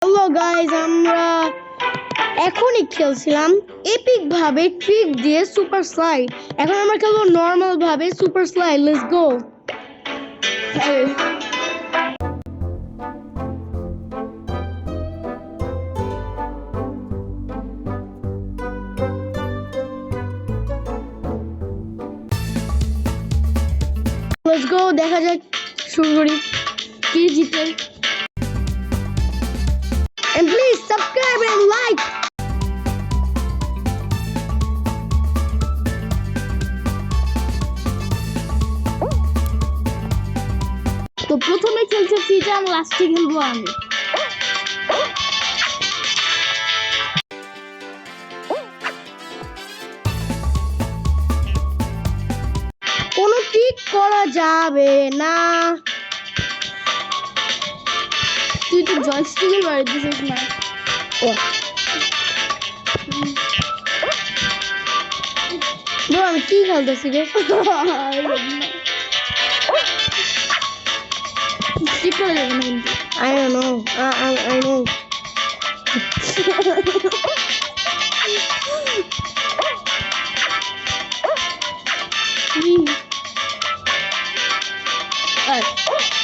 Hello guys, আমরা এখনই খেলছিলাম এপিক ভাবে ট্রিক দিয়ে সুপার স্লাইড। এখন আমরা খেলবো নরমাল ভাবে super slide. Let's go. Let's go, দেখা যাক শুরু করি কি জিতে। And please subscribe and like. তো প্রথমে খেলছে ফিজান, লাস্টে খেলবো আমি। কোনো ট্রিক করা যাবে না। তুই তো জয়স্টিকের বাড়ি দিছিস না। আমি কি খেলতেছি রে? ঠিক করে যাবে না কিন্তু। I don't know. I know.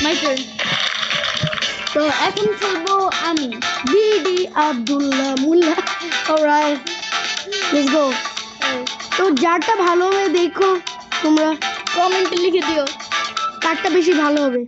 My turn. তো এখন খেলবো আমি BD Abdullah Mulla. Alright, let's go. তো যারটা ভালো হবে দেখো, তোমরা কমেন্টে লিখে দিও কারটা বেশি ভালো হবে।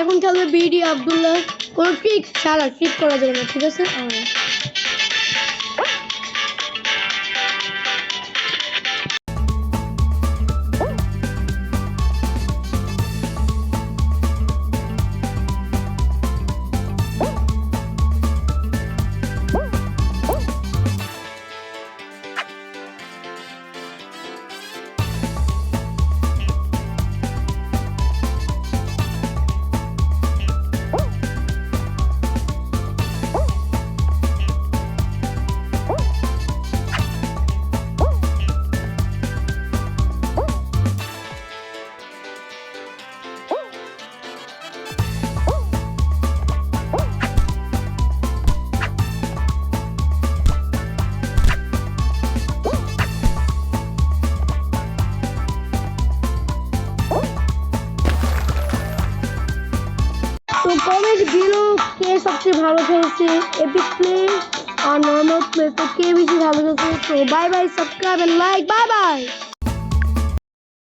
এখন খেলবে বিডি আব্দুল্লাহ। কোনো ট্রিক ছাড়া, ট্রিক করা যাবে না, ঠিক আছে? तो कमेंट दिलो के सबसे ভালো খেলছে, এপিক প্লে আর নরমাল প্লে, তো কে বেশি ভালো খেলছে। তো bye bye, subscribe and like, bye by.